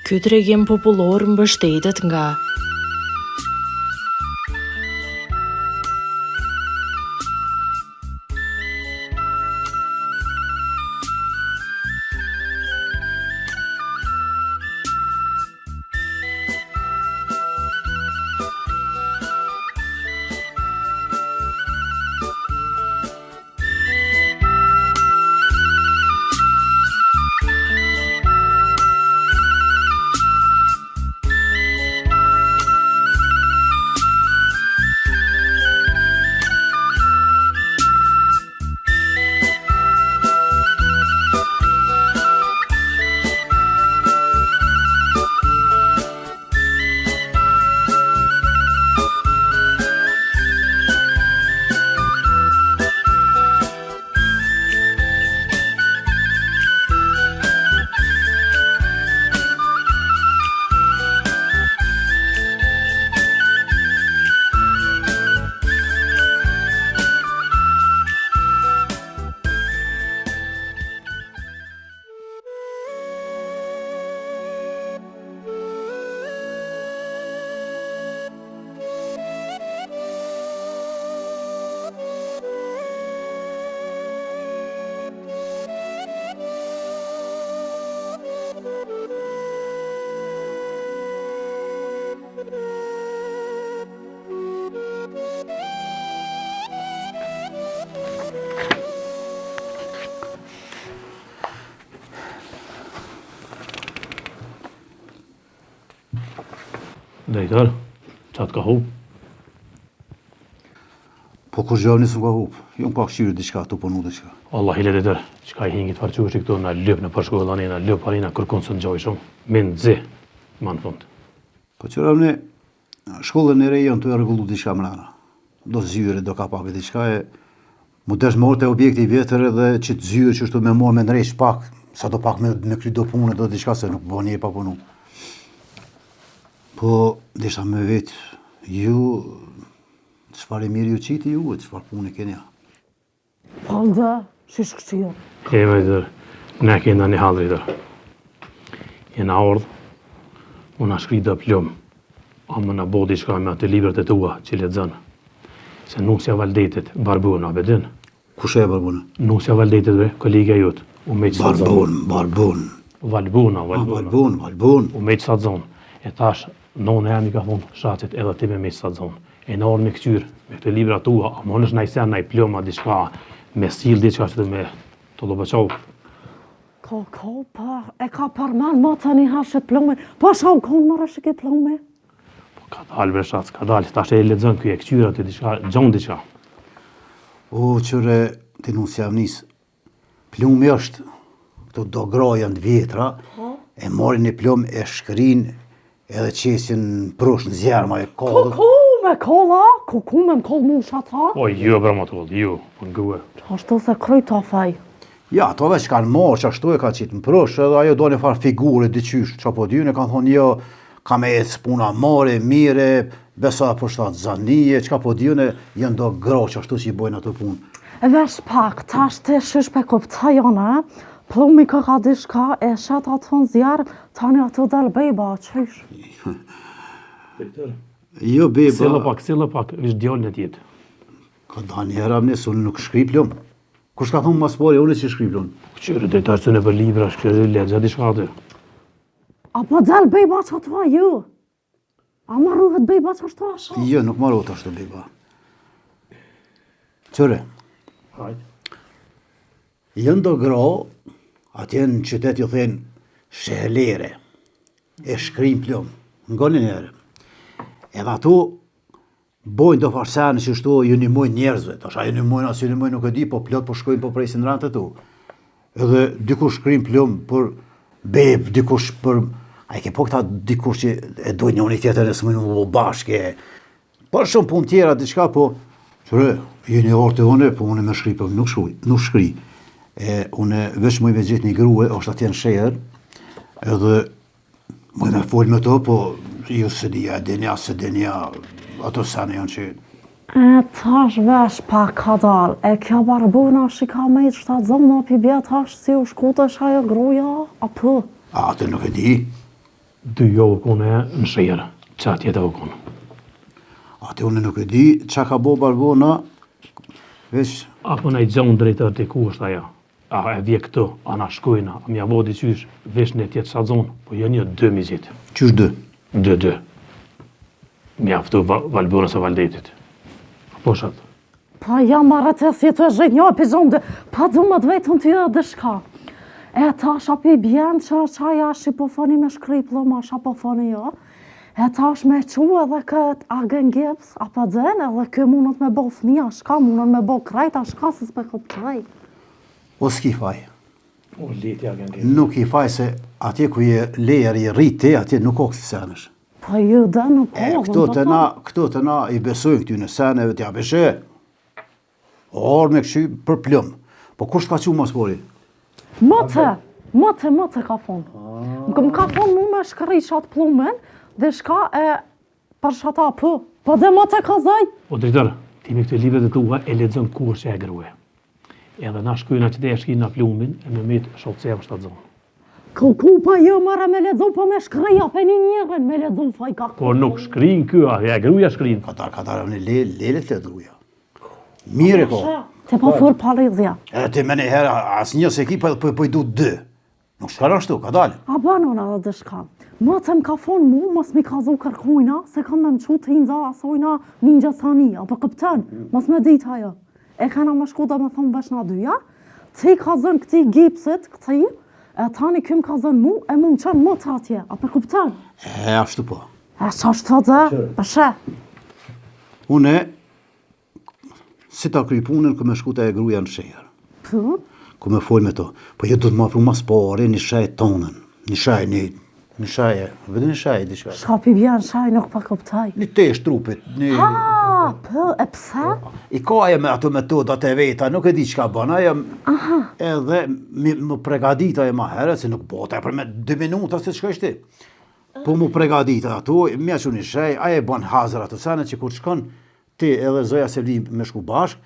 Ky tregim popullor mbështetet nga Drejtor, qatë ka hup? Po kur gjavë nisëm ka hup, jo më pak shqyrë diqka të punu diqka. Allah i le drejtor, qka i hingit farquë që këto na lëp në përshkollani, na lëp parina kërkon së në gjoj shumë. Min zi, ma në fund. Po qëra ne, shkollën e rejon të e regullu diqka mrena. Do zyre, do kapake diqka e mu desh morë të objekti i vjetër edhe që të zyre që shtu me morë me nrejsh pak, sa do pak me kry do punë, do diqka se nuk bo një pa punu. Po, dishta me vetë, ju, qëfar e mirë ju qiti ju, e qëfar punë e kenja? Falda, shish këqia. E me drejtor, ne kena një halë drejtor. Jena ardhë, unë a shkri dhe plum, a më në bodi shka me atë libret e tua që le zënë. Se nusja valdetit, Barbuna, bedin. Kushe e Barbuna? Nusja valdetit bre, kollega jotë, u me qësa zonë. Barbun. Valbun. U me qësa zonë. E tash, nonë e mi ka thonë, shacit edhe ti me qësa zonë. E në orë me këqyrë, me këtë libra tua, a më nësht najsen, naj pluma, diçka, me sil, diçka që të me të lobëqau. E ka përman ma të një hashet plume, po shau konë më rëshë ke plume? Ka dalë bre shac, ka dalë, tash e lexon kjo e këqyra të diçka, gjon diçka. O, qëre, të nusja vnisë, plumi është, këto do groja në vjetra, e morin një plum, e shkrin, edhe qesin prush në zjarma e kollë. Kuku me më kollë mu shata? O, jo, bre, ma të kollë, jo, për ngëve. Ashtu se kryj të faj. Ja, ato veç kanë marrë që ashtu e ka qitë në prush, edhe ajo do një farë figure, diqysh, që po dyne kanë thonë, jo, ka me ecë puna mare, mire, besa për shtatë zanije, që ka po dyne, jenë do gro që ashtu që i bojnë ato punë. E vesh pak, tash të shish pe kopta jona, plumi ka dishka, e shet ato në zjarë, tani ato del bejba, qysh? Jo, beba... Sile pak, vish djallën e tjetë. Ka da njëra mënes, unë nuk shkri plum. Kush ka thonë mas pari, unë që shkri plum. Qërë, drejtar që në për libra, shkërë, legja di shka atë. A po del bejba që ato ju? A marruhet bejba që ashtu asha? Jo, nuk marruhet ashtu bejba. Qëre, jënë do gro, atje në qytet ju thënë shehelere, e shkrim plum, ngoni njëre. Edhe ato bojnë do farsenë që shtu ju një mojnë njerëzve, tash a ju një mojnë, as ju një mojnë nuk e di, po plot po shkojnë po presin rante tu. Edhe dikush shkrim plum për beb, dikush për... A i ke po këta dikush që e dojnë një unë i tjetër e së mëjnë më bashke. Për shumë pun tjera, diçka, po... Qëre, ju një orë të une, po une me shkri, po nuk shkri. Une veç mëj me gjithë një grue, është atje në shërë, edhe mëj me folë me to, po ju së dija, denja, ato sene janë që... Tash vesh pa ka dal, e kja Barbuna që ka me i shtatë zonë, api bja tash si u shkute shajo gruja, apo? A, atë nuk e di. dy jo u kone në shirë, që atje të u kone. Ate unë nuk e di qa ka bo Barbona, veç... Apo në i gjonë drejtër të ku është aja. A e vje këtu, a na shkojna, a mja vodi qysh, veç në tjetë sa zonë, po jo një 2000. Qysh 2? 2. Mjaftu Valbonës e Valdetit. Po shatë. Pa jam marrë të si të zhejt një epizonde, pa du më të vetën të jë dhe shka. E ta shapi bjenë që qaja shqipofoni me shkri ploma shqipofoni jo. E ta është me qu edhe këtë agen gips, apo den edhe kë mundët me bo fëmija shka, mundët me bo krajta shka se s'pe këptaj. O s'ki faj. O leti agen gips. Nuk i faj se atje ku je lejer i rriti, atje nuk o këtë senësh. Pa ju dhe nuk o. Këto të na i besojnë këty në seneve t'ja beshe. Orë me këshy për plëm. Po kush t'ka që mas pori? Mëte ka thonë. Më ka thonë mu me shkëri shatë plumen, dhe shka e për shata për. Po dhe mëte ka zaj. O drejtër, ti me këtë libret e tua e lexon kur që e gruje. Edhe na shkojna që te e shkina plumin e me mit shotëse për shtatë zonë. Ku pa jo mëre me lexon, po me shkëria për një njërën me lexon faj ka. Po nuk shkrin kjo, e gruja shkrin. Katar në lelet të druja. Mire ko. Te po fur palidhja. E te me një herë, asë një se ki po i du 2. Nuk shkar ashtu, ka dalë. A banon edhe dhe shka. Mëte më ka thonë mu, mos mi ka zo kërkujna, se kam me më qu të hinza asojna ninja sani, apo këpten, mos me dit ajo. E kana me shku dhe me thonë vesh na dyja, ti ka zën këti gipsit, këti, e tani këm ka zën mu, e mu më qënë më të atje, apo këpten. E ashtu po. E qa është të dhe, përshe. Une, si ta kry punën, ku me shku të e gruja në shejër. Pë? Ku me folj me to. Po jo du të ma pru mas pare, një shaj tonën. Një shaj, vëdë një shaj, diçka. Shka pi bjen shaj, nuk pa këptaj. Një tesh trupit. Pë, e pse? I ka aje me ato metodat e veta, nuk e di qka bën, aje edhe më pregadita e ma herë, se nuk bota e për me 2 minuta se qka ishte. Po më pregadita ato, mja që një shaj, aje bën hazër ato sene që kur shkon, ti edhe zoja se vli me shku bashk,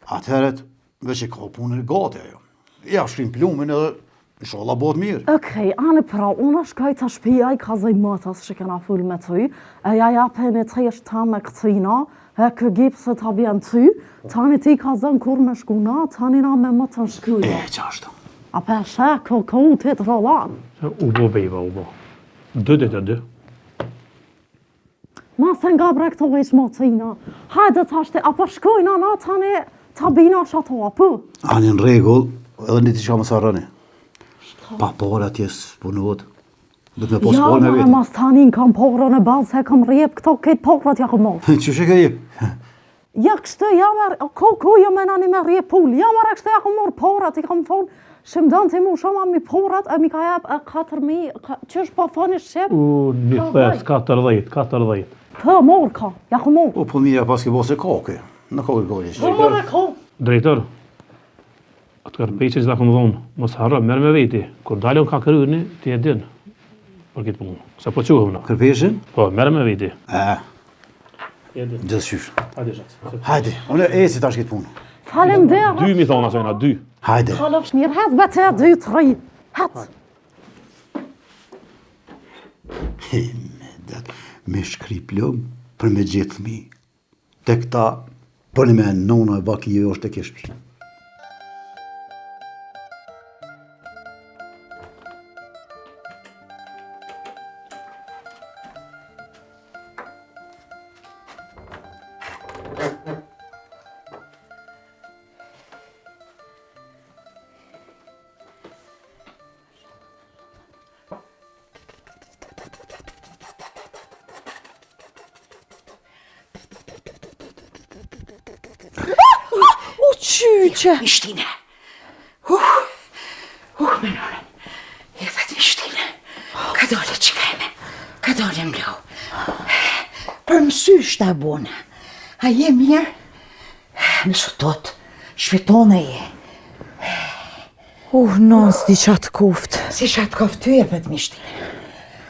atëheret veç e ka punën gati ajo. Ja shkrim plumin edhe inshallah bëhet mirë. Okej, anë pra, unë shkaj të shpia i ka zaj mëtas që kena full me ty, e ja japën e të jeshtë ta me këtina, e kë gipë ta bjen ty, tani ti ka zën kur me shkuna, tani na me më të shkuja. Qashtu. A pe shë, ko ti të rolan. U bo bejba, u bo. 2 dhe të 2. Ma se nga bre këto veç më tina. Hajde të ashte, apo shkojna na tani ta bina shato, apo? Ani në regull, edhe një t'i qa më sarrani. Pa por atjes punuot. Dhe me pos por me Ja, vetë. mas tani në kam porën e balë se kam rjep këto këtë porët ja këmot. Qështë e ke rjep? Ja kështë, ja me, ku jo me nani me rjep pull, ja me kështë ja këmor porët, i kam thonë, shëmdën të mu shumë mi porët, e mi ka jep 4.000, qësh pa fani shqip? Një thes, 40. Pë, mor ka, ja këmor. O, po mija pas ke bose koke. Në koke gojë. Mor e ka. Drejtër, atë kërpeqe që da këmë dhonë, mos harro, merë me veti. Kur dalën ka kërëni, ti e din për këtë punë. Se po quhëm na. Kërpeshin? Po, merë me veti. E, E din. gjithësysh. Hajde shatë. Hajde, unë e si tash këtë punë. Falem dhe, 2 mi thonë asojna, 2. Hajde. kalëf shmirë, hez bete 2, 3, het. Me shkri plëm për me gjithë fëmi. Te këta, për me nona e baki jo është të keshpi. O qyqe! Mishtine. Menore. E dhe të mishtine. Ka dole që keme. Ka dole mblo. Për mësysh të abone. A je mirë? Nësë tot, shpetone je. Non s'di qatë kuft. Si shatë koftë ty e vetë mishtine.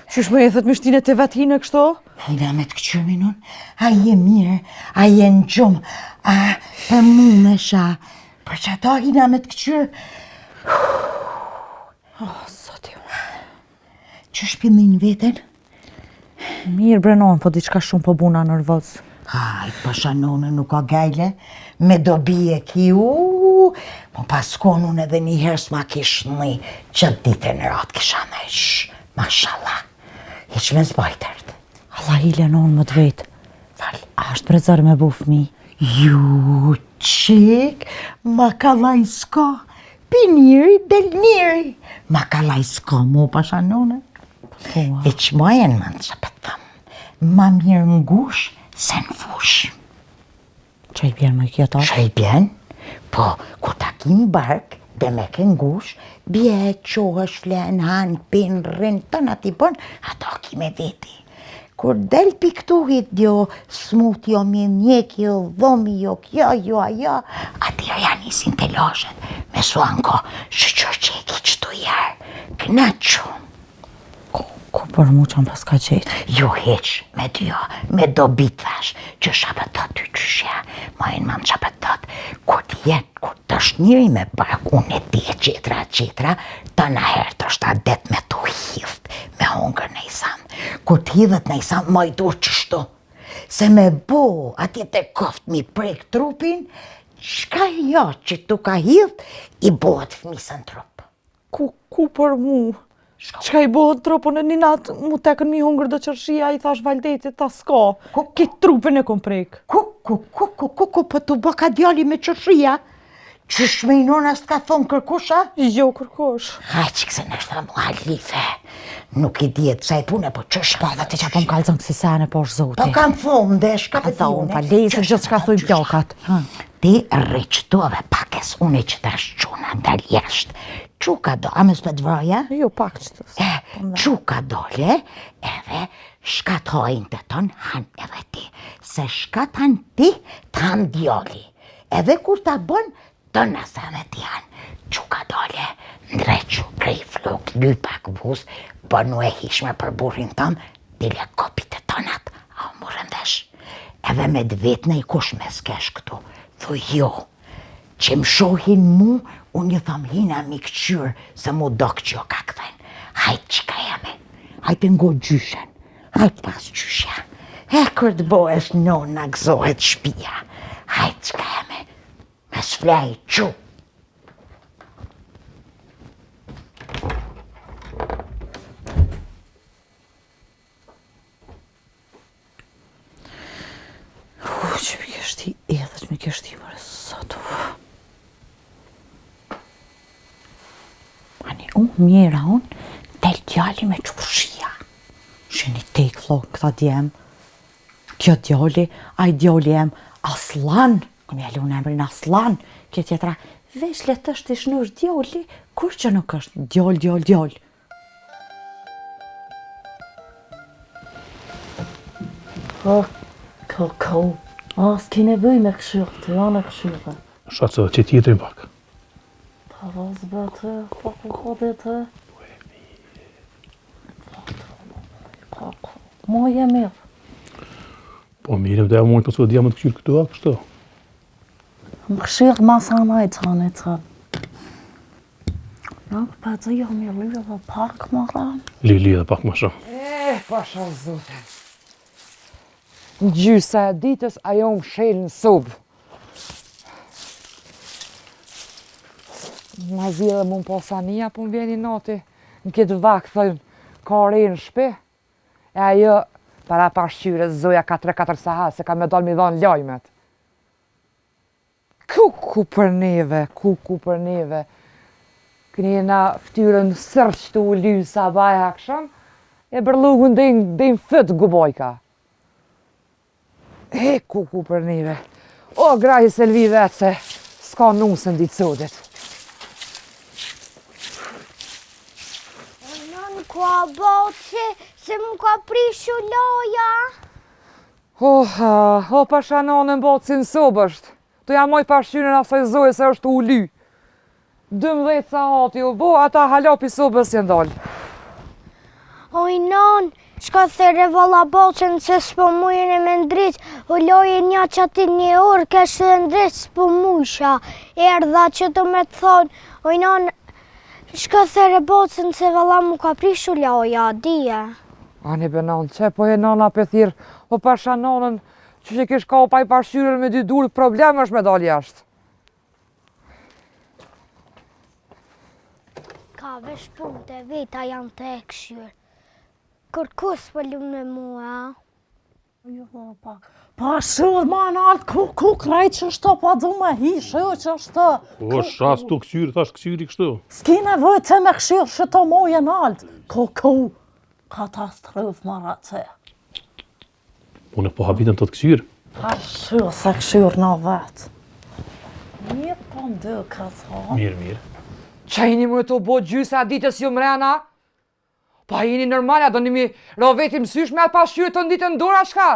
Qysh më e thët mishtine të vetë hinë kështo? Hina me të këqymi nun. A je mirë, a je në gjumë, a për mune sha. Për që ato hina me të këqyr. Zoti unë. Që shpillin vetën? Mirë brenon, po diçka shumë po buna nervoz. Hajt, pashanone nuk ka gajle, me dobi e kiu, po pas konun edhe një herë s'ma kish një që dite në ratë kisha me mashallah, hiq me zbajtërt. Allah hile non më të vetë. A është brezar me bu fmi? Ju, qik, ma kalaj s'ka, pi njëri del njëri, ma kalaj s'ka mu pashanone. E që majen më në që pëtëm, ma mirë ngush se në fush. Që i bjen më kjeto? Që i bjen, po, ku ta kim bark, dhe me ke ngush, bje, qohësh, flen, han, pin, rrin, të në t'i bën, ato ki me veti. Kur del pi këtu hit jo, smut jo, mjek jo, dhomi jo, kjo jo, ajo, atira janë nisin të lashet, me suanko, shqyqër që e ki qëtu jarë, knaqu. Ku për mu që më pas ka qetë? Jo heq, me dio, me dobit thash, që shapëtot ty qyshja, majnë mamë shapëtot, kur t'jet, kur t'është njëri me bak, unë e di e qetra, të në herë të është adet me t'u hidht, me hongër në isan, kur t'hidhet në isan, ma i dur qështu, se me bo, atje të koft mi prek trupin, shka jo që t'u ka hidht, i bohet fmisën trup. Ku për mu? Qka i bohët tropën e një natë, mu tekën mi hongër dhe qërshia, i thash valdetit, ta s'ka. Kitë trupin e kom prek. Ku, për t'u bëka djali me qërshia? Qysh me i nona s'ka thonë kërkusha? Jo, kërkosh. Haj që këse nështë mu halife, nuk i djetë sa i pune, po qësh ka dhe Ti që po më kalëzën kësi sene, po është zoti. Po kam thonë dhe shka Ka thonë, pa lejse gjithë shka thujmë pjokat. Ti rriqtove pakes, unë që të shquna dal jashtë. Quka do, a me s'pet vraja? Jo, pak që të Quka dole, edhe shkat hojnë të tonë, han edhe ti. Se shkat han ti, t'han djali. Edhe kur ta bon, të nësane ti han. Quka dole, ndrequ, grej flok, lypak vuz, bënu e hishme për burin tëm, dile kopit e tonat, a u murën desh. Edhe me dvet në i kush me s'kesh këtu. Thuj jo, që më shohin mu, unë një tham hina mi këqyrë, se mu do këqyo ka këthen. Hajt që ka jeme, hajt e ngo gjyshen, hajt pas gjysha. E kërë të bohesh nona gëzohet shpia, hajt që ka jeme, me s'flej qu. Që mi kështi, edhe që mi kështi për sotu. Ani, mjera unë, del djali me qurshia. Shini te i këllo, këta djem, kjo djali, a i djali jem Aslan, kënë jali unë emrin Aslan, kjo tjetra, veç let është i shnur djali, kur që nuk është djall. Ko. S'ki nevoj me këshyrë, të janë e këshyrë. Shatë që tjetërin pak. Ta vazbe të, kode të. Mo je mirë. Po mirëm të e mojnë përso dhja më të këshyrë këtu, kështu. Më këshyrë masana e tënë. Nuk pa të jo mi li dhe pak më ranë. Li dhe pak më shumë. Pasha zote. Në gjysa e ditës, ajo më shelë në sobë. Ma zi edhe mu më posania, po më vjeni nati. Në këtë vakë, thënë, ka rejë në shpe. E ajo, para pashqyre, zoja 4-4 saha, se ka me dalë mi dhanë lajmet. Ku për neve. Këni na ftyrën sërq të u lyë sa baj hakshëm, e bërlugun dhe në fëtë gubojka. Ku për neve. O, grahi Selvi vetë se s'ka nusën ditë sotit. Nën ka botë se më ka prishu loja. O, pashanonën botë si në sobë është. Tu ja moj pashqynën asoj zoje se është u ly. 12 sa hati u bo, ata halapi sobës jenë dalë. Oj, nën, shka thëre valla boqën se s'po mujën e me ndrit, o loje një që ati një orë kështë dhe ndrit s'po mujësha. Erdha që të me të thonë, oj, nën, shka thëre boqën se valla mu ka prishu loja, dije. Ani benon, që po e nana për thirë, po pasha nanën që kish ka pa i pashyrën me dy durë, problem është me dalë jashtë. Ka vesh punë të veta janë të e këshyrë. Kërkus për lumë në mua, Jo, pa shur ma naltë, ku krejt që shto, pa du me hi, shur që shto. O, shas tu kësyrë, thash kësyri kështu. S'ki nevoj të me këshyrë që to moje naltë. Ku, katastrof mara të. Unë po habitëm të kësyrë. Pa shur se këshyrë na vetë. Mirë po ndë këtha. Mirë. Që jeni më të bo gjysa ditës ju mrena? Pa jeni normalja, do nimi ro vetim sysh me atë pashyrë të nditën dora shka?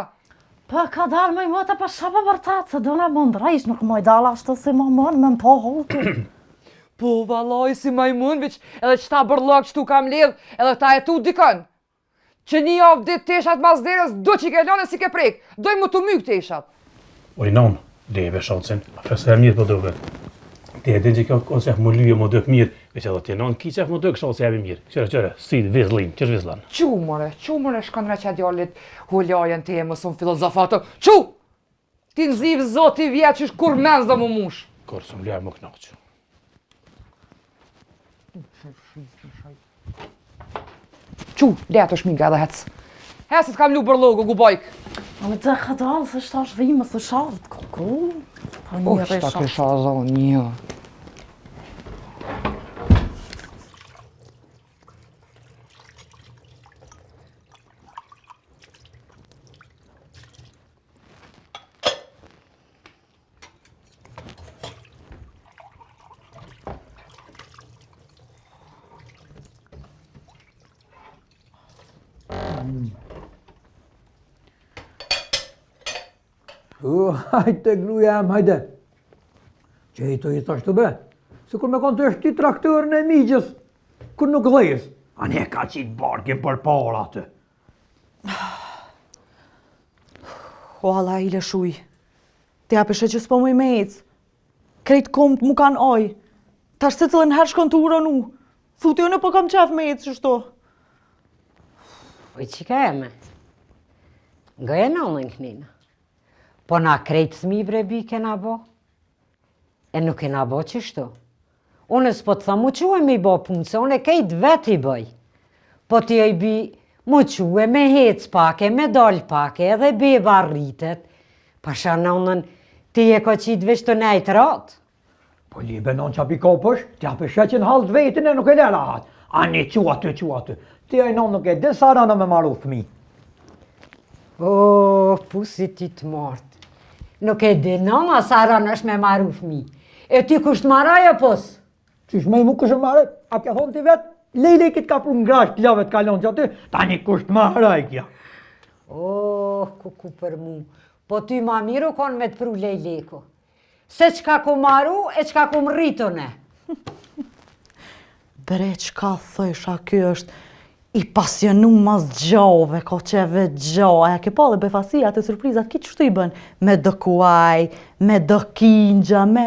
Pa ka dalë me më të pa shapa vërtat, se do në më ndrejsh, nuk moj dalë ashtë si ma mënë me më po hultu. Po valoj si majmun, veç edhe qëta bërlok qëtu kam ledh, edhe ta e tu dikën. Që një javë ditë teshat mas derës, do që i ke lane si ke prek, doj më të myk teshat. O i non, leve shacin, a fesë e mirë për dobe. Te e din që kjo qef më lyje më dëk mirë, veç edhe tje non, ki qef më dëk shacin e mi mirë. Qëre, si vizlin, qërë vizlan. Qumëre, shkon që djallit hullajën te e mëson filozofatë. Qu! Ti nëziv zoti vjetë që kur menz dhe më mush. Kërë së më ljarë më knaqë. Qu, letë është minga edhe hecë. Hecët kam lu bërlogu, gubajk. Në të ka dalë, se shtash vime, se shavët, ku? Pa një Shta kësha zonë, një. Hajde, gruja em, hajde. Që i të i thashtë të be, se kur me konë të është ti traktorën e migjës, kur nuk dhejës, a ne ka qitë barkin për para atë. O, Allah, i lëshuj. Te apeshe që s'po mu i me ecë. Krejt komt mu kanë oj. Tash se cëllën herë shkon të uronu. Thuti unë po kam qef me ecë që shto. Oj, qika e me? Nga e nëllën kënina. Po na krejt thmi brebi kena bo? E nuk kena bo qështu. Unë s'po të thamu që me i bo punë, se unë e kejt vet i bëj. Po ti e i bi mu quë me hec pake, me dal pake, edhe beba rritet. Pasha nënën, ti e ko qitë vesh të nejtë ratë. Po libe non që api kopësh, ti api sheqen halët vetin e nuk e lera atë. Ani qua ty. Ti e non nuk e dhe sa rana me maru thmi. O, pusit ti të martë. Nuk e di nëma sa rana është me maru fmi. E ti kusht maraj e pos? Qish me i mu kushtë maraj, a kja thonë ti vetë, lejlej kitë ka pru ngrasht lave të kalon që aty, tani kusht maraj kja. Oh, ku për mu. Po ty ma miru konë me të pru lejleku. Se qka ku maru e qka ku më rritune. Bre, qka thësha, kjo është i pasionu mas gjove, ka qeve gjove. Ja ke pa dhe befasia të surprizat, ki qështu i bën? Me do kuaj, me do kinja, me...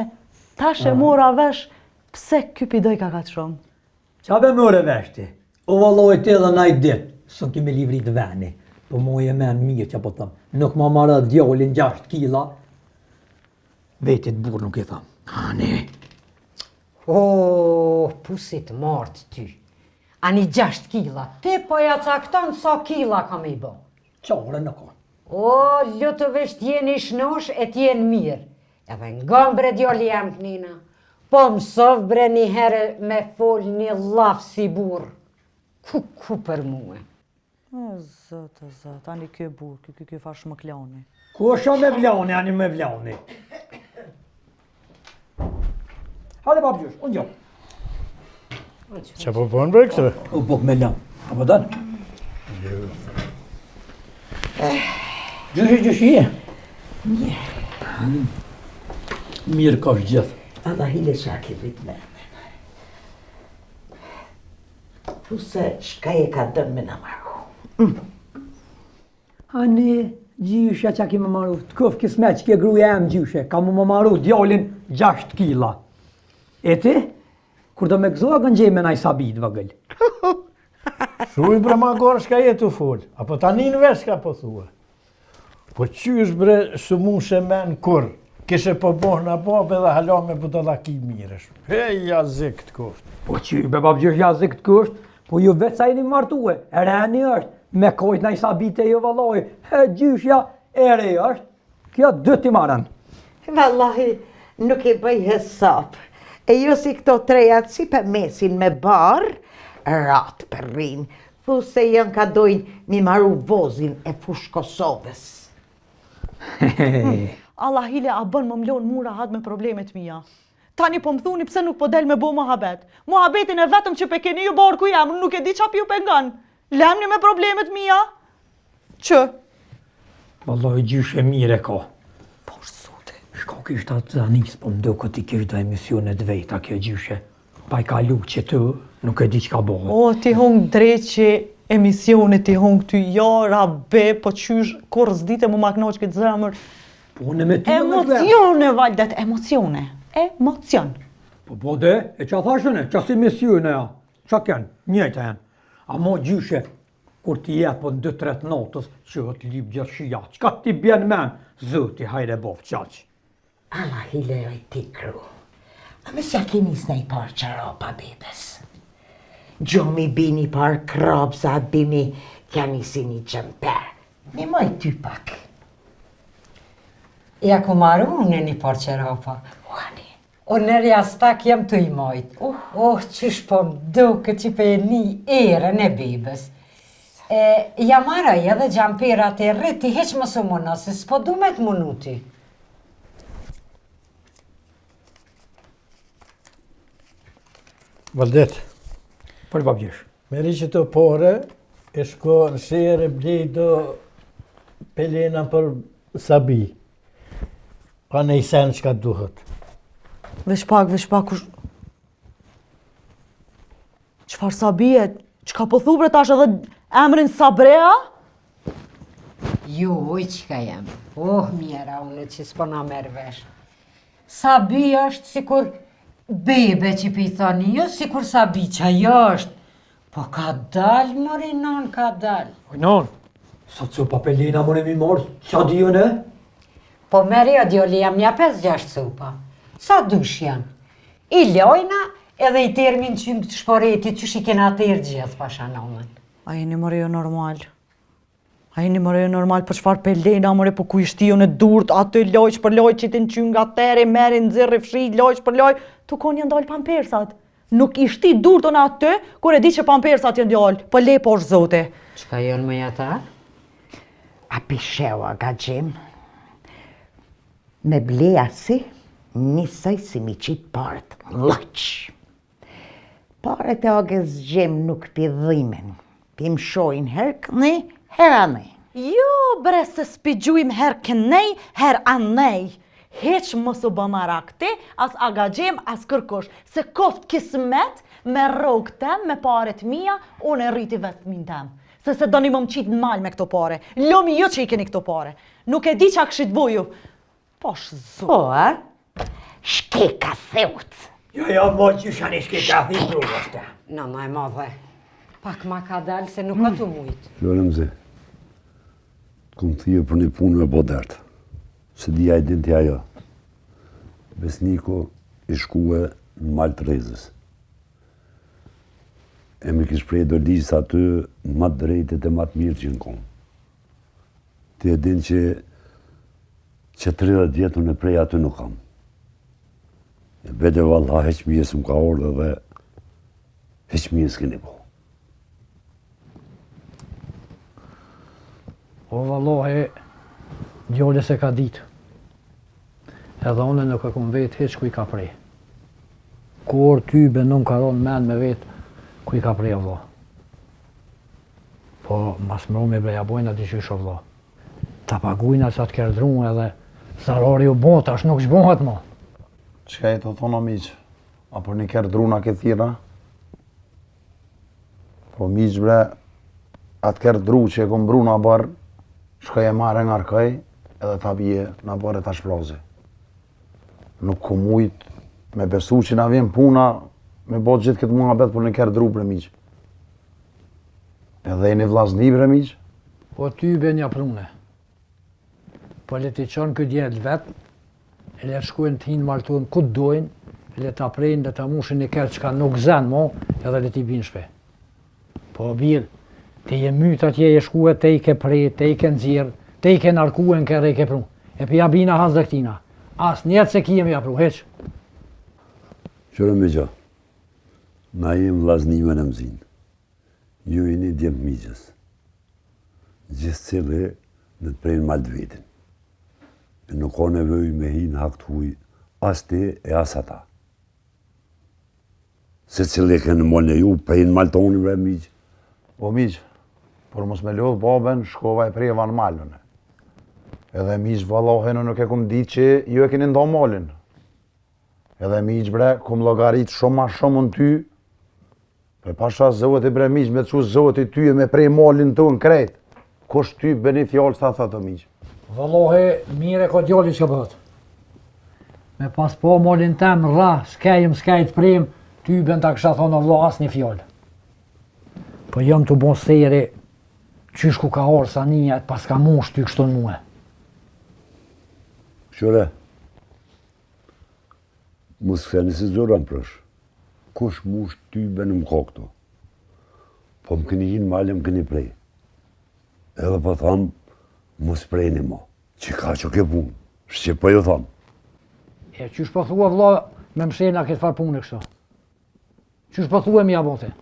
Tash e mora vesh, pse kypi doj ka të shumë? Qa be mëre veshti? O valloj të edhe najt dit, së kemi livrit veni. Po mu e men mirë që po thëmë. Nuk ma marrë djallin 6 kila. Vetit burë nuk i thëmë. Ani. O, pusit martë ty. Ani 6 kila. Ti po ja cakton sa kila kam i bo. Qare në ka. O, lutë vesh t'jeni shnosh e t'jeni mirë. Edhe nga bre djali jam kënina. Po mësov bre një herë me fol një laf si burë. Ku për muë. O, zëtë, ani kjo burë, kjo fash më klani. Ku është me vlani, ani me vlani. Hade babgjush, unë gjo. Që po përnë bre këtë? U buk me lan. A po danë? Gjushi e? Mirë ka është gjithë. Allah hile shaki vit me. Puse shka e ka dënë me në maru. Ani, gjyshe që ki me maru, të këf kisme që ke gruja em gjyshe, ka mu me maru djallin 6 kila. E ti? Kur do me gëzoa gëngjej me naj sabit vëgëll. Shuj bre ma gorë shka jetu full, apo tani në vesh ka po thua. Po qysh bre së mu shë men kur, kishe po boh në babë dhe hala me budallaki mirësh. Hej, jazik të kusht. Po që be babgjesh jazik të kusht, po ju vetë sa jeni martue, reni është, me kojt në i sabite jo valoj, gjyshja ere është, kjo dy ti marën. Vallahi, nuk e bëj hesap. E ju si këto trejat si për mesin me barë, ratë për rinë, thu se janë ka dojnë mi maru vozin e fush Kosovës. Allah hile a bën më mlon mu rahat me problemet mija. Tani po më thuni pse nuk po del me bo mohabet. Mohabetin e vetëm që pe keni ju borë ku jam, nuk e di qa pi u pengon. Lemni me problemet mija. Që? Vallahi gjyshe mire ka. Shko kishtë atë zanis, po më do këtë i kishtë do emisionet vejta kjo gjyshe. Pa i ka lu që të, nuk e di që ka bohë. O, ti hong drejt që emisionet ti hong ty, ja, rabe, po qysh, kur s'dite mu maknoq këtë zemër. Po në me ty në me Emocione, Valdet, emocione. Emocion. Po dhe, e qa thashëne, qa si misione ja. Qa kënë, njëjtë janë. A mo gjyshe, kur ti jepën 2-3 notës, që të lip gjërshia, qka ti bjen men, zëti hajre bof qaq. Allah i lejoj ti kru. A me s'ja ki nis në i par qarapa bebes. Gjomi bini par krabza, bimi kja nisi një qëmper. Mi moj ty pak. Ja ku maru unë një par qerapa. Uani. Unë në rjastak jam të i mojt. Qysh po duke që pe një ere në bibës. Ja maraj edhe gjamperat e rriti heq më së muna, se s'po du me të munuti. Valdet, Për babgjesh. meri që të pore, e shko në shere blej do pelena për sabi. Ka në i sen që ka duhet. Vesh pak, kush... Qfar sabije? Qka po thubre tash edhe emrin Sabrea? Jo, që ka jem. Mjera, unë që s'po na merë vesh. Sabi është sikur bebe që pi thoni, jo sikur Sabi që ajo është. Po ka dal, mori non, ka dal. Non, sot sopa pelena më në mi morë, qa dijo në? Po meri o djoli jam nja 5-6 sopa. Sa dush janë? I lojna edhe i termin që në shporetit që shi kena tërë gjithë pasha nonën. A jeni mëre jo normal. A jeni mëre jo normal për çfar pelena mëre po ku ishti jo në durt, atë lojq për lojq që ti në qynë nga tere, meri në zirë, fshi, lojq për lojq, tu kon janë dalë pampersat. Nuk ishti durt në atë, kur e di që pampersat janë dalë, po le po është zote. Qka jonë më jata? A pishewa ga gjim. Me bleja si, njësaj si mi qitë parët, lëq. Parët e agës gjim nuk pidhimin, pim shojnë herë këni, herë anej. Jo, bre, se s'pi gjujmë her kënej, her anej. Heq mos u bëmarakti, as agajim, as kërkush. Se koft kismet, me rogë tem, me paret mija, unë e rriti vetë min tem. Se do një më qitë në mal me këto pare. Lomi jo që i keni këto pare. Nuk e di që a këshit buju. Posh zo. Po, a? Shke ka theut. Jo, mo që shani shke ka theut, është. Në e madhe. Pak ma ka dalë se nuk ka të mujtë. Loremze, këmë thije për një punë me bodertë, se dhja i dinti ajo. Besniko i shkue në malë të rezës. E me kishë prej do ligjës aty më të drejtet e më të mirë që në konë. Ti e din që 30 vjetë unë e prej aty nuk kam. E bede valla heq mjes më ka orë dhe heq mjes keni po. O vallohi, djole se ka ditë. Edhe unë nuk e kom vetë heq ku i ka prej. Kur ty benon ka ronë men me vetë ku i ka prej vlo. Po, mas më me breja bojna di qysh o vlo. Ta pagujna sa të kerdrunë edhe zarari u bon, tash nuk shbohet mo. Qka e të thonë o miqë? A për një kerdruna ke thira? Po miqë bre, atë kerdru që e kom bru në barë, shkoj e mare nga rkaj, edhe ta bje në barë e ta shplazi. Nuk ku mujt me besu që na vjen puna, me bot gjithë këtë mua bet për një kerdru bre miqë. Edhe e një vllazni bre miq? Po ty be një prune. Politiqon këtë djelë vetë, e le shkujnë të hinë maltonë këtë dojnë, e le ta prejnë dhe ta mushin e kërë që ka nuk zenë mo, edhe le t'i binë shpe. Po birë, te je mytë atje e shkue, te i ke prej, te i ke nëzirë, te i ke narkue në kërë e ke pru. E pi abina has dhe këtina. As njetë se ki jemi apru, heq. Qërë me gjo, na jem vllaznime në mëzinë. Ju i një djemë miqës. Gjithë cilë në të prejnë maltë vetin. E nuk ka nevoj me hinë hak të huj, as ti e as ata. Se cilë e kënë mëllë ju, prejnë maltoni bre miqë. Po miq, por mos me lodh baben, shkova e preva në malën. Edhe miq vallohen nuk e kum ditë që ju e keni nda malin. Edhe miq bre, kum llogarit shumë ma shumë në ty. Për pasha zëvët e bre miq, me të që zëvët e ty e me prej malin të në krejt. Kush ty bëni fjallë sa thëtë miq? Vallohe, mire ka djalli që bët. Me pas po malin tem, ra, s'kajt prim, ty ben ta kësha thonë vlo as një fjallë. Po jam të bon seri, qysh ku ka orë sa një, pas ka mosh ty kështon muhe. Qëre, mos këtheni si zoran prësh. Kush mush ty ben më ka këto. Po më këni hinë malë, më këni prej. Edhe po thamë, mos prejni mo, që ka që ke punë, shqip po ju thamë. E qysh po thua vla, me mshena këtë farë punë kështu. Qysh po thua mi abote.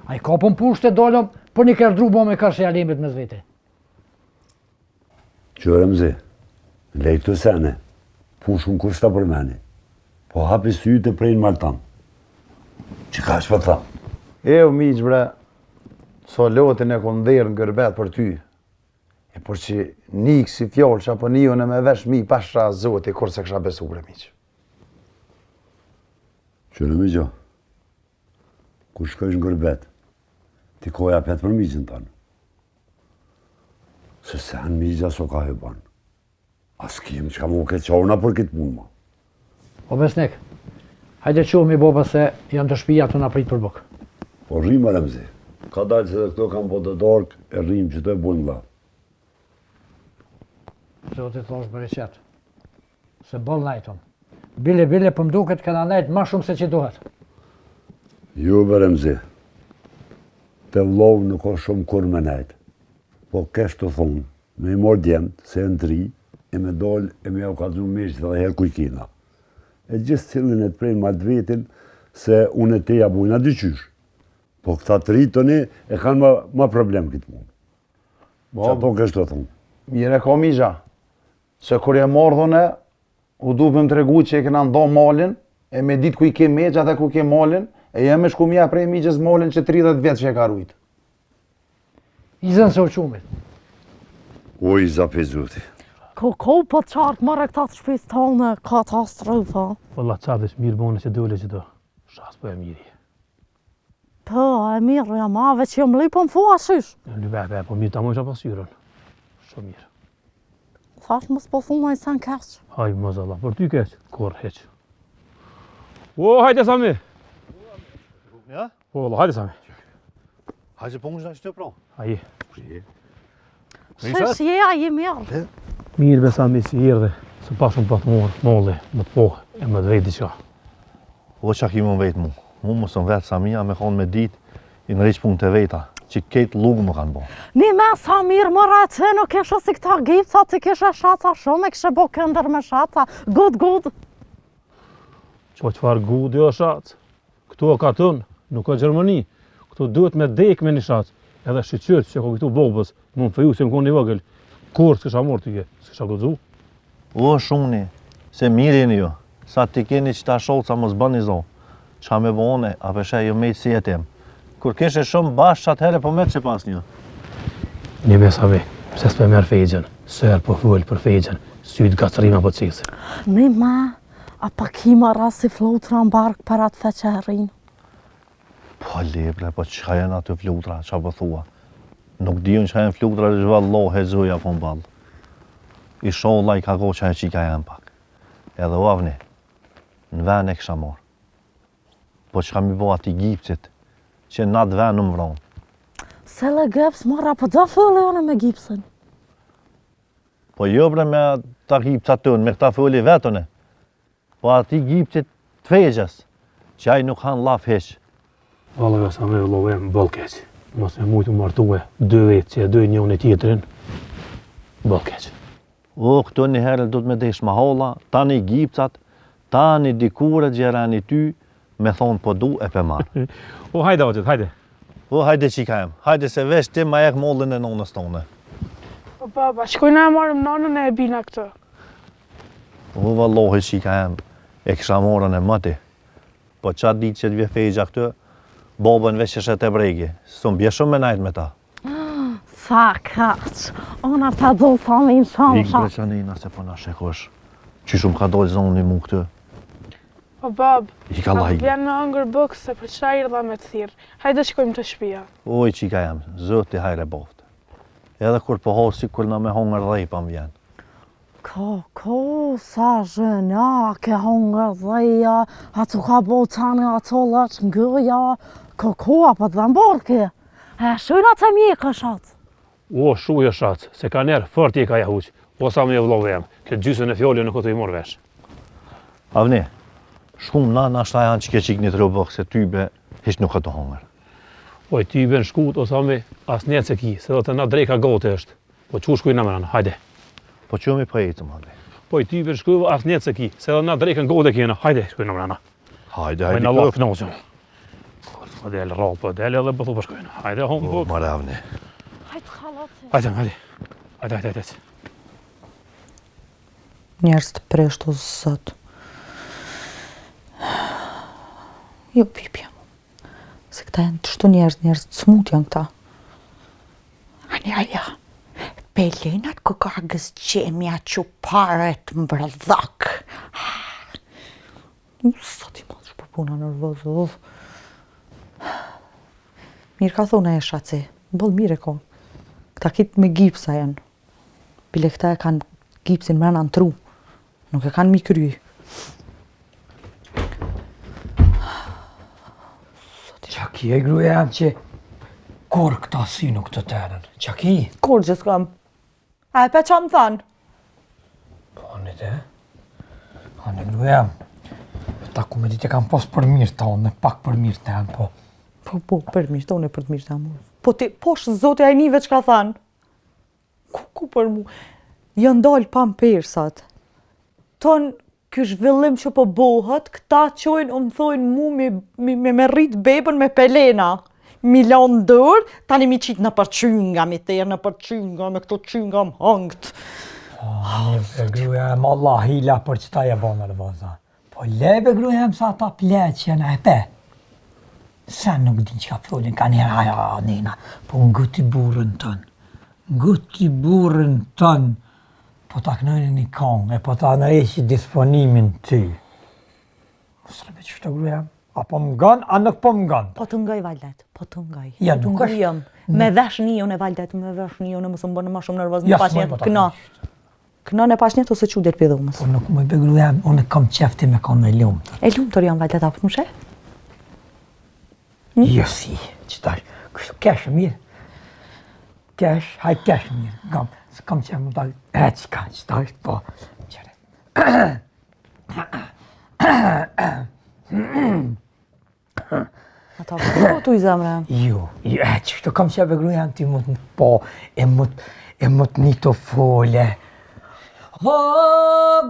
A i ka pun pushte dolëm, për një kërë dru bo me kërë jalimit me zvete. Qërë mëzi, lejtë të sene, punë shumë kur shta për meni, po hapi sytë e prejnë maltan. Që ka që po thamë. U miq bre, so lotin e konderë në gërbet për ty. E por që nikë si fjallë që apo njën e me vesh mi pasha zoti kur se kësha besu bre miq. Qërë me gjo, ku shkojsh në gërbet, ti koja petë për miqën tanë. Se se anë miqëja so ka e banë. As kim që ka mu këtë qarna për këtë punë ma. O besnik, hajde qohë mi boba se janë të shpija të nga pritë për bëk. Po rrimë Remzi, ka dalë se dhe këto kam po të darkë, e rrimë që të e bojnë la. Zotit thosh bërë qëtë, se bëllë najton. Bile për mduket këna najtë ma shumë se që duhet. Jo Remzi, te vlovë nuk o shumë kur me najtë, po kesh të thonë, me i mor djemët, se e në tri, e me dollë, e me au ka dhu mishë dhe herë kujkina. E gjithë cilin e të prejnë ma të vetin, se unë e teja bujna dyqysh. Po këta të rritëni e kanë ma problem këtë mund. Që ato kështë të thonë. Mire ka migja, se kur e mordhone, u du për më të regu që e këna ndo malin, e me ditë ku i ke meqë atë ku ke malin, e jemi shku mja prej miqës malin që 30 vjetë që e ka rujtë. Izën se u qumit. O Iza Pezuti. Ko po qartë mërë këta të shpis tonë katastrofa. Valla qartë është mirë bone që dole që do. Shas po e miri. Po, e mirë jam ave që jam lipën fu ashysh. Be, po mirë ta mojësha pasyrën. Shumë mirë. Thash mos po thunë i sen keq. Haj, mazalla, për ty keq, kur heq. O, hajde Sami. Ja? O, valla, hajde Sami. Hajde po në shtë pra. Haje. Shish jeja je mirë. Mirë be Sami që i erdhe, se pa shumë pa të molle, më të pohë, e më të vejtë diqa. O që ki më vetë mu. Mu më së vetë Samia me konë me ditë, i në reqë punë të veta, që ketë lugë më kanë bo. Një me sa mirë më rëtë, nuk esho si këta gipsa, të kishe shaca shumë, e kishe bo këndër me shaca, good. Qëfar good jo shacë? Këtu o ka tënë, nuk o Gjermani. Këtu duhet me dekë me një shacë. Edhe shqyqyrët që ko këtu bobës, më feju se më konë një vëgël. Kur s'kisha morë t'i ke, s'kisha gudzu? O shumëni, se mirë jeni jo, sa t'i keni që ta sholë sa mos bëni zo. Qa me bëone, a përshë jo me i si e tem. Kur kishe shumë bashkë qatë herë po me që pas një. Një me Sami, pse s'pe merë fejgjen, sërë po full për fejgjen, sytë gatrima po qesi. Një me, a pa kima rasi flutra në barkë për atë feqerin. Po lebre, po që janë atë flutra, qa po thua. Nuk dion që janë flutra dhe zhvallohe zoja po në balë. I sholla i ka go që e qika janë pak. Edhe u avni, në ven e kësha morë. Po që kam i bo ati Gipcit, që në atë ven në më vronë. Se le gips, mora po do fële unë me gipsin. Po jo bre me ta gipsa tënë, me këta fëli vetëne. Po ati gipsit të fejgjës, që aj nuk han laf heq. Valëve sa me vëllove më bëllkeq. Mos me mujtë martue, dy vetë që e dy njën e tjetërin, bëllkeq. O, këto një herë do të me desh ma holla, tani gipsat, tani dikure gjerani ty, me thonë po du e pe marë. O, hajde, Oqet, hajde. O, hajde qika em, hajde se vesh ti ma ek mollën e nonës tonë. Po baba, shkojna e marëm nonën e bina këtë. O, vallohi qika em, e kisha morën e mëti. Po qatë ditë që të vje fejgja këtë, babën veç që shetë e bregi, së më bje shumë me najtë me ta. Sa kaq, ona ta do thamin shumë Ikë Greqanina se po na shekosh, që shumë ka dojë zonë mu këtë. Po bab, I ka lajë. vjen në ëngër bëkë se për qa i rëdha me të thirë. Hajde shkojmë të shtëpia. Oj, qika jam, zëti hajre boftë. Edhe kur po horë si kur na me hongër dhej pa më vjen. Ko, sa zhëna, ke hongër dheja, ato ka bo tani ato lëç ngëja, ko, apo të dhamborke. E shujna të mjekë shatë. O, shuj e shatë, se ka njerë fërti e ka jahuq. O, sa me vëllove jam, këtë gjysën e fjolli në këtë i morë vesh. Avni, shkum na shta janë që ke qik një të rëbëk se ty be, hiç nuk ka të hongër. Oj, ty ben shkut, o sa me as njetë se ki, se do të na drejka gote është. Po që shkuj në mëranë, hajde. Po që mi prejtëm, Avni. Po ty ben shkuj, as njetë se ki, se do na drejka gote kjena, hajde, shkuj në mëranë. Hajde, Hajde, Allah kënoqëm. Po del rrallë, po del edhe bëthu për shkojnë. Hajde, honë, po. Mare, Avni. Hajde. Njerëz të preshtu zot. Jo pipja mu. Se këta janë të shtu njerëz të smut janë këta. Aja, pelenat këkagës qemja që paret më bradhak. Sa ti madhë shpëpuna nervozë. Mirë ka thona e shaci, bëllë mire ko. Këta kitë me gipsa janë. Bile këta e kanë gipsin mrena në tru. Nuk e kanë mi kry. Qaki e gruja jam që kur këta si nuk të tërën. Qaki? Kur që s'kam? A e pe qa më thanë? Po, në te. A në gruja jam. Ta ku me ditë e kam pos për mirë ta unë, pak për mirë ta jam, po. Po, për mirë, ta unë e për të mirë ta mu. Po ti, poshë zote a i nive që ka thanë? Ku për mu? Jënë dalë pa më persat. Tonë, ky zhvillim që po bohët, këta qojnë o më thojnë mu me rritë bebën me pelena. Milon dërë, tani mi qitë në për qynga, mi terë në për qynga, me këto qynga më hëngët. Një gruja jam Allah hila për që ta je bonë rëvoza. Po lebe gruja jam sa ta pleqen e pe. Sa nuk din që ka fjolin ka njëra aja nina, po nguti burën tënë. Nguti burën tënë. Po ta kënojnë një kongë, e po ta nëreqi disponimin ty. Sërbe që shtë gruja, a po më ganë, a nuk po më ganë. Po të ngaj, Valdet, po të ngaj. Ja, nuk është. Me vesh një unë e Valdet, me vesh një unë, mësë më bënë ma shumë nervoz, në pashnjet, këna në pashnjet ose që dirë pidhumës. Po nuk më i be gruja, unë kam qefti me konë e lumë. E lumë tërë janë Valdet, apë të më shë? Jo si, qëtash, kështu keshë mirë. Kesh, haj kesh mirë, kam që më dalë, qëtash, po, qëre. Ata po tu i zemre? Jo, qështu kam që e gruja ti mund në po, e mund një të fole. O,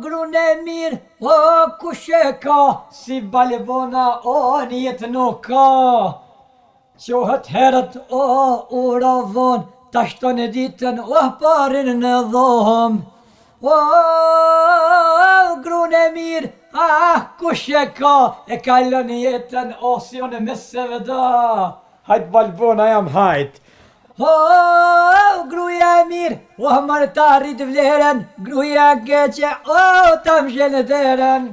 grune mirë, o, kushe ka, si balebona, o, njetë nuk ka. Qohët herët, o, ura vonë, ta shton e ditën, o, parin në dhomë. O, grune mirë, kushe ka, e kallon jetën, o, si onë me se veda. Hajtë balbona jam hajtë. O, gruja e mirë, o, marë ta rritë vlerën, gruja keqe, o, ta më gjenë dherën.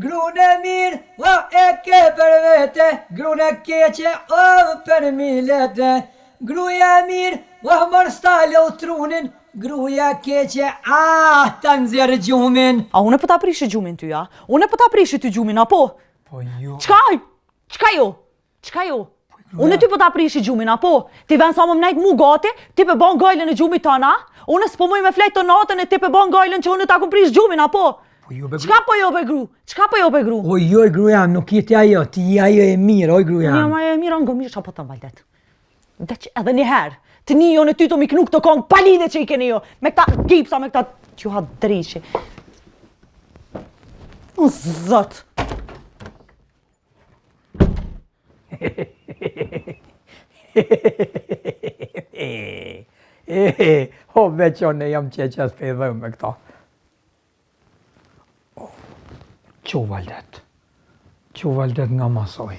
Grune mirë, o, e ke për vete, grune keqe, o, për milete. Gruja mirë, o, marë stale u trunin, gruja keqe, ta nëzirë gjumin. A unë e po ta prishi gjumin ty, a? Unë e po ta prishi ty gjumin, a po? Po ju. Qka jo? Qka jo? Po Unë ty po ta prishi gjumin, apo? Ti vën sa më mnejt mu gati, ti pe bon gajlën e gjumit tona, unë s'po muj me flejt të natën e ti pe bon gajlën që unë ta kum prish gjumin, apo? Çka po jo be gru? Çka po jo be gru? O jo gruja, nuk jeti ajo, ti ajo e mirë, o gruja. Unë jam ajo e mirë, ngo mirë çapo të Valdet. Veç edhe një herë, të një jo në ty të mi knu këtë kongë palide që i keni jo, me këta gipsa, me këta që ha drishi. O zot! O veqone jam qeqes për edhe me këta. Qo Valdet nga masoj.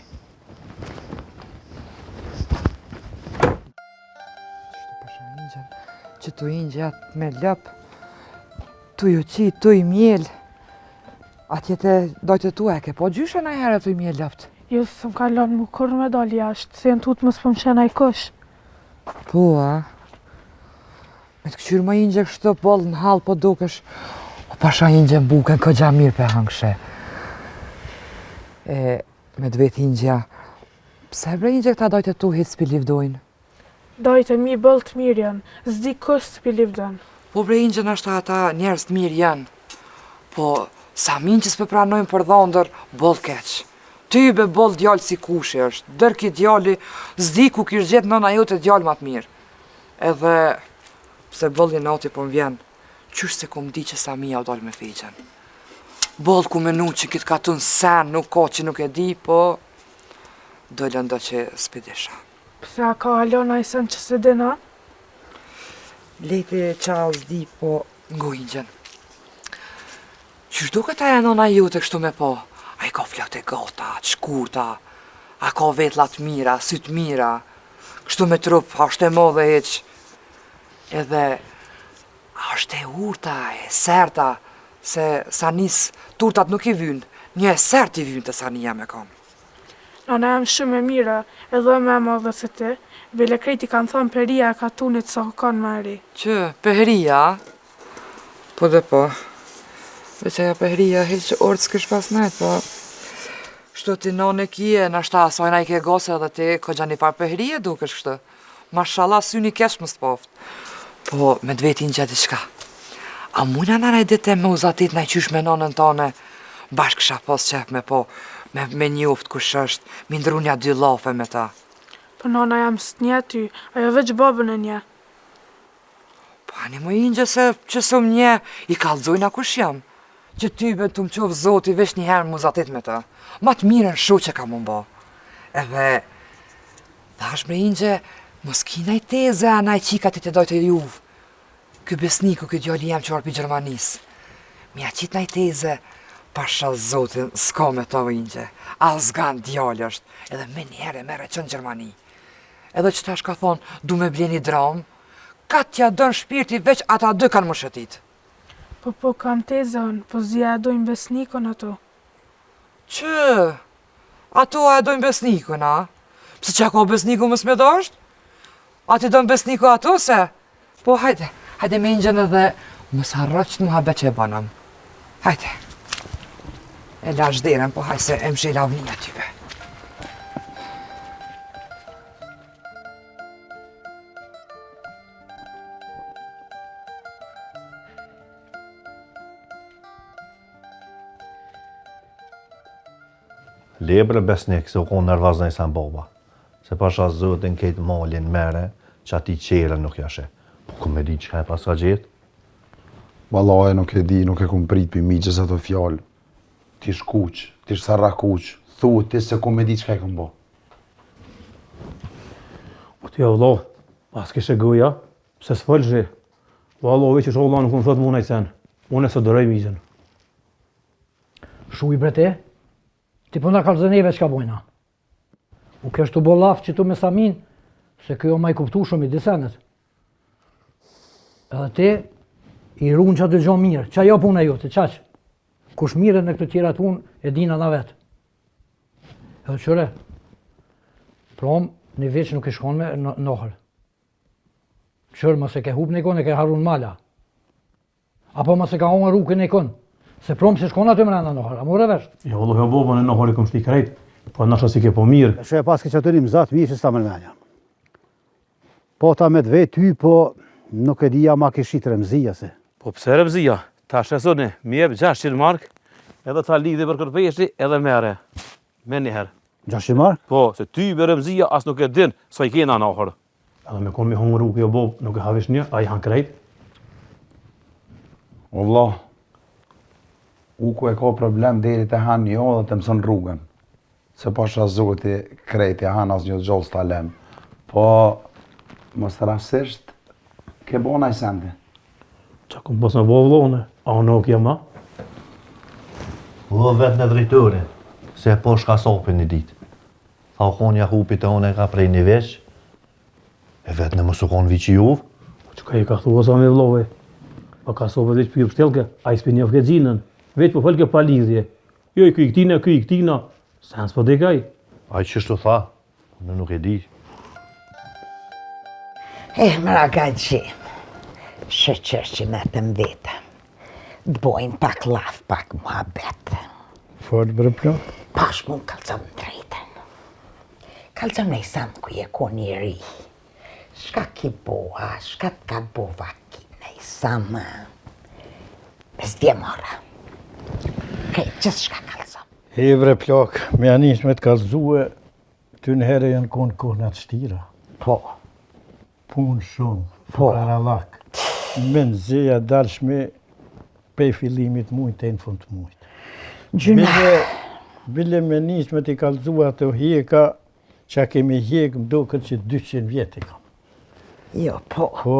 Që tu ingjet me lëp, tu ju qi, tu i mjel. Atje të dojtë tu e ke po gjyshe na herë tu i mjel lëpt. Jo, s'm kalon mu kur me dal jashtë, se në tut më s'pëm qena i kush. Po, a? Me të këqyrë më ingje kështë bollë në halë po dukesh, o pasha ingje në buken këgja mirë pe hangshe. Me të vetë ingja, pse bre ingje këta dojtë tu hitë s'pi livdojnë? Dojtë mi bëllë të mirë janë, s'di kush s'pi livdojnë. Po bre ingje nështë ata njerës të mirë janë, po sa minë që s'pe pranojnë për dhondër, bollë keqë. Ty be boll djallë si kushi është, dërki djalli zdi ku kish gjetë nëna jote djallë ma të mirë. Edhe, pse bolli nati po m'vjen, qysh se kom di që Samia u dalë me fejgjen. Boll ku menu që kitë katun sen, nuk ka që nuk e di, po dojle ndo që s'pidisha. Pse a ka Alona i sen që se dina? Leti qau zdi, po ngojngjen. Qysh duke ta e nëna jote kështu me po? A i ka flak të gata, të shkurta, a ka vetlat mira, syt mira, kështu me trup, ashtë e modhe heq. Edhe, ashtë e urta, e serta, se Sanis turtat nuk i vynë, një e sert i vynë të Sania me kam. Nana jam shumë e mira, edhe me modhe se ti, bile krejti kanë thonë Peria ka tunit sa kanë më ri. Që, Peria? Po dhe po. Veqaja Peria, heq orë s'kysh pas najtë, po. Shtu ti none kje, nashta asojna i ke gose edhe ti, ko gjani farë Peria dukesh kështë. Mashallah, syni kesh më s'poft. Po, me dvetin gjeti qka. A mujna nana i dite me uzatit na i qysh me nonën tone, bashkë kësha pos qef me po, me njoft kush është, mi ndrunja dy lafe me ta. Po nona jam s'nje ty, ajo veç babën e nje. Po ani më ingje se që sëm nje, i kalzojna kush jam. Që ty be të më qovë zoti vesh një herë muzatit me ta. Ma të mirën shu që ka më mba. Edhe, thash me ingje, mos kina i teze ana i qikat i të dojtë e juvë. Ky besniku, ky djali jem që arpi Gjermanis. Mja qit na i teze, pasha zotin, s'ka me ta ingje. Azgan djali është, edhe me njerë e mere që në Gjermani. Edhe që tash ka thonë, du me bleni dram, ka t'ja dën shpirti veç ata dy kanë më shëtit. Po kam tezën, po zja e dojnë besnikon ato. Që? Ato e dojnë besnikon, a? Pse që ka besniku më s'me dasht? A ti dojnë besniku ato se? Po hajde me ingjen edhe më s'harro që t'mu habe që e banam. Hajde. E la shderen, po hajde se e më shela vlinja type. Lebre besnik se u konë nervaz në i sen baba. Se pasha zotin kejtë malin mere, që ati qere nuk jashe. Po ku me di që ka e pas ka gjithë? Valaje nuk e di, nuk e kum prit për miqës ato fjallë. Ti shkuq, ti sarra kuq, thuë ti se ku me di që ka e kum bo. O ti vëllo, pas kishe goja, se s'fëllë zhe. Vëllovi që sholla nuk më thotë muna i sen. Unë e së dërëj miqën. Shu i brete? Ti po nga kalzëneve që ka bojna. U kesh të bo laf që tu me Samin, se kjo ma i kuptu shumë i disenet. Edhe ti, i runë që të gjonë mirë, qa jo puna jote, qaq. Kush mire në këtë tjera t'unë, e dina na vetë. Edhe qëre, prom, një veç nuk i shkon me nohër. Qërë, mëse ke hup në ikon, e ke harun mala. Apo mëse ka honë rukën e ikon. Se prom se shkon aty mrena nohër, a more vesh? Jo, vëllo, jo bobën e nohër i kom shti krejt, Po nashta si ke po mirë. Shë e pas ke qëtërim zatë mirë që s'ta mëlmenja. Po ta me të vetë ty, po nuk e dija ma kishit remzia se. Po pse remzia? Ta shesoni, mi jep 600 mark, edhe ta lidhi për kërpeshti, edhe mere. Me njëherë. 600 mark? Po, se ty me remzia as nuk e din, sa i kena nahër. Edhe me konë mi hungru kjo bob, nuk e havish një, a i han krejt. O vlla, uku e ka problem deri të han jo dhe të mësën rrugën. Se pasha zoti krejt e han as një gjallë s'talem. Po, mos rasisht, ke bona i sende. Qa kom pos me bo vlone, a unë nuk jema? Vë vetë në drejtore, se po shka sopin një ditë. Tha konja hupit e unë e ka prej një veç, e vetë në mësu konë vici juvë. Që ka i ka thua sa me vlove? Pa ka sopë veç për pështelke, a i s'pi një fke gjinën, veç për fëllke pa lidhje. Jo i kuj këtina, sens po dekaj. A i qështu tha, në nuk e di. Mra ka gjim, shëqër që me të mvetëm, të bojnë pak laf, pak muhabet. Fort bre plot? Pash mund kalzëm në drejten. Kalzëm në i samë ku je ko njëri. Shka ki boa, shka t'ka bova ki në i samë. Bez dje mora. Kej, qës shka kalzëm. Bre plak, me anis me t'kallzue, ty në herë janë konë kohë të shtira. Po. Punë shumë, Po. Parallak. Me nëzëja dalshme pej fillimit mujt e në fund të mujt. Gjuna. Bile me nis me t'i kallzua të hjeka, që kemi hjek më do këtë që 200 vjetë i kam. Jo, po. Po,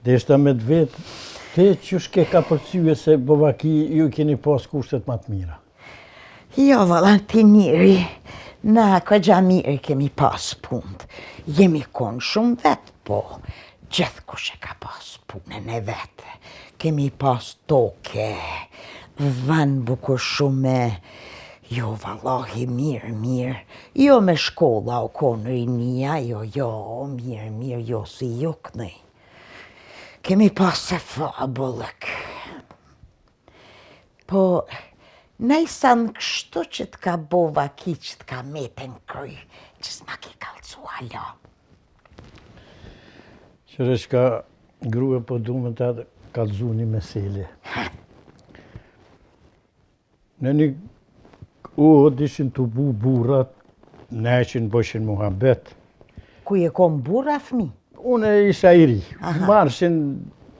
deshta me të vetë, te që shke ka përcyje se bovaki ju keni pas kushtet ma të mira. Jo, Valentinieri, na këgja mirë kemi pas punët. Jemi konë shumë vetë, po gjithë kush e ka pas punën e vetë. Kemi pas toke, vanë bukur shumë, jo, vallahi, mirë. Jo me shkolla o konë rinia, jo, mirë, jo si jukni. Kemi pas se fabullëk. Po, nej sa në kështu që t'ka bova ki që t'ka metën kry, që s'ma ki kalcu alo. Qërë shka grue po du me ta kalzu një mesele. Në një dishin të bu burat, ne që në bëshin muhabet. Ku je kom bura fmi? Unë isha i ri. Marshin,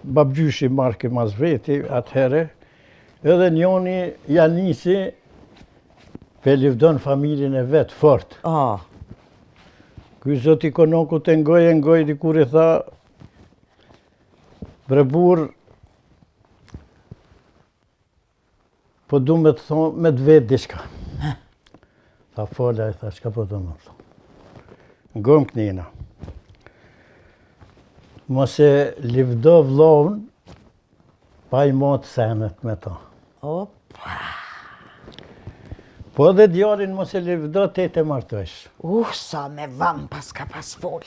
babgjyshi marke mas veti atëhere, edhe njoni janisi pe livdon familjen e vetë fort. Kuj zoti konoku të ngoj, dikur i tha, bre bur, po du me të thonë, me të vetë dishka. Tha fola, i tha, shka po të më thonë. Ngom kënina. Mos e livdo vlovën, pa i motë senet me ta. Opa! Po edhe djalin mos e livdo te martësh. Sa me vam pas ka pas fol.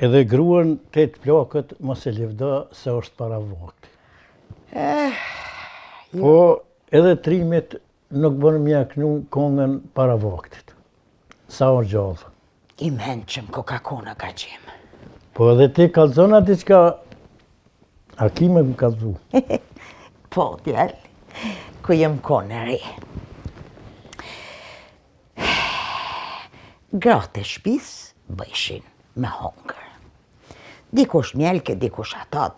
Edhe gruan te plakët mos e livdo se është para vakti. Po edhe trimit nuk bën mjaknu kongën para vaktit. Sa o gjallë. I menqëm Coca-Cola ka gjimë. Po edhe ti kalzona diçka, a ki me më kalzu? Po, djel, ku jem kone re. Gratë e shpis bëjshin me hongër. Dikush mjelke, dikush ata.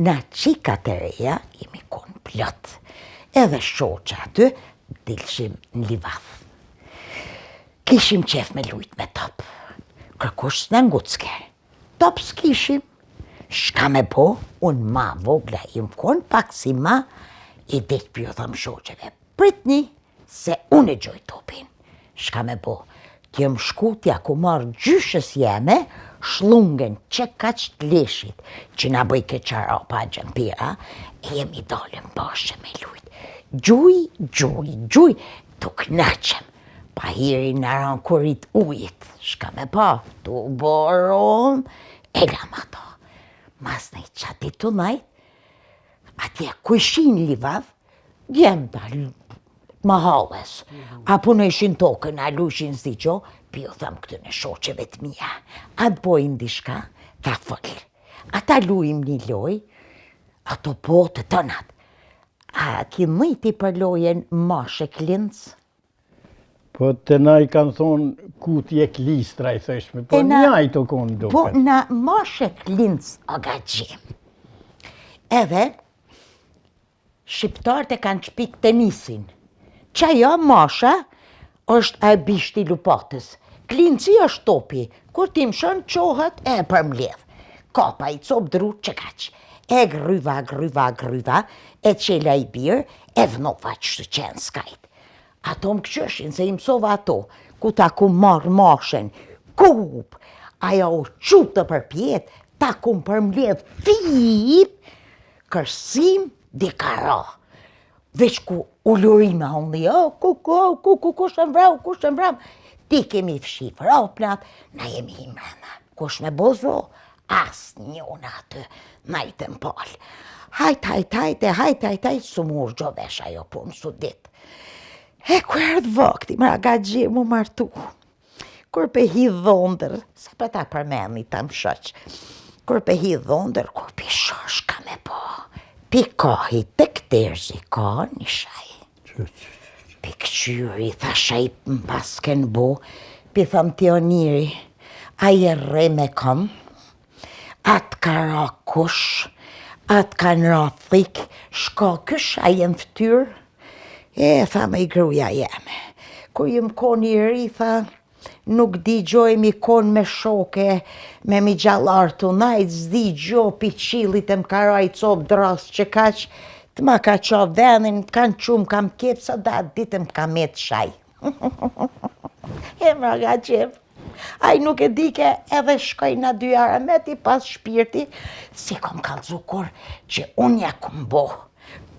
Na qikat e reja jemi konë plot. Edhe shoqë aty, dilshim në livath. Kishim qef me lujt me top. Kërkush s'ne ngucke. Top s'kishim. Shka me po, unë ma vogla im konë pak si ma, i ditë pjo thëmë shoqeve. Pritni, se unë e gjoj topin. Shka me po, t'jem shku t'ja ku marrë gjyshës jeme, shlungen që ka që t'leshit, që na bëj ke qarapa gjëmpira, e jemi dalën bashkë me lujt. Gjuj, t'u knaqem. Pa hiri në rankurit ujit, shka me pa, t'u boron, e lam ato. Mas në i qati të najt, atje kujshin livav, djem ta mahales. A punojshin tokën, a lushin zdigjo, pi u tham këtë në shoqeve të mija. Atë bojnë dishka, ta fëll. Ata lujim një loj, ato po të tënat. A ki mëjti për lojen mashe klincë? Po të na i kanë thonë ku t'je klistra i thëshme, po njaj të konë duke. Po na mashe klincë o gagjim. Edhe, shqiptarët e kanë qpik tenisin. Qaja masha është e bishti lupatës. Klinci është topi, kur ti mshën qohët e përmledh. Kapa i copë dru që kaq. E gryva, e qela i birë, e vnova që të qenë skajt. Ato më këqëshin, se i mësova ato, ku ta ku marrë mashen, kup, aja o qutë për pjetë, ta ku më përmledh fip, kërsim di kara. Veç ku ullurime unë, kush e mvrau, ti kemi fshi fropnat, na jemi i mrena, kush me bozo, as njën atë, na i të mpal. Hajt, su mur gjovesh ajo punë, su dit. E kërët vakti, më raga gjimë mu martu. Kur pe hi dhondër, se për ta përmeni ta më shëq, kur pe hi dhondër, kur pe shosh ka me po. Pi kahi të këterzi ka një shaj. Pi këqyri, tha shaj më pasken bo, pi thëm tioniri, a i re me kam, atë ka ra kush, atë ka në ra thik, shka kësh a jem ftyrë, e, tha me i gruja jeme. Kur jem kon i ri, tha, nuk di gjoj mi kon me shoke, me mi gjallar të najt, zdi gjo pi qilit e m'kara i cop dras që kaq, të ma ka qa venin, kanë qumë kam kep, sa da ditë m'ka met shaj. E mra ga qep. Aj nuk e dike edhe shkoj na 2 ara me ti pas shpirti, si kom kalzu kur që unë ja kum bo.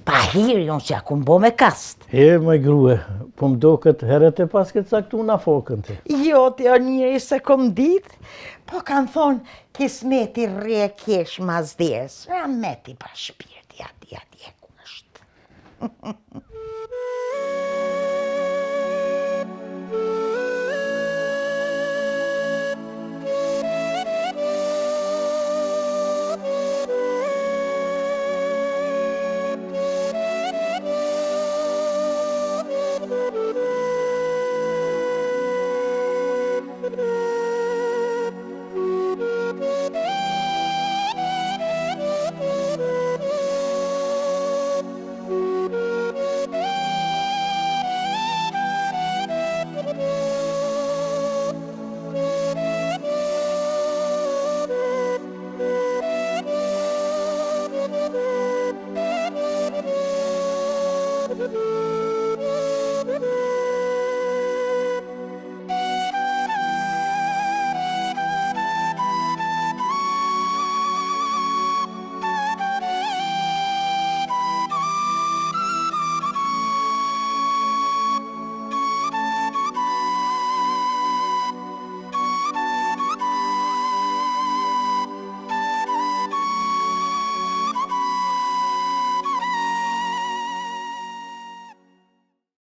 Pa hiri unë që ja kum bo me kast. E, më grue, po më do këtë heret e pas këtë saktu na fokën ti. Jo, t'jo njëri se kom dit, po kanë thonë kismeti rre kesh mazdes, rameti pa shpirti, ati ku është.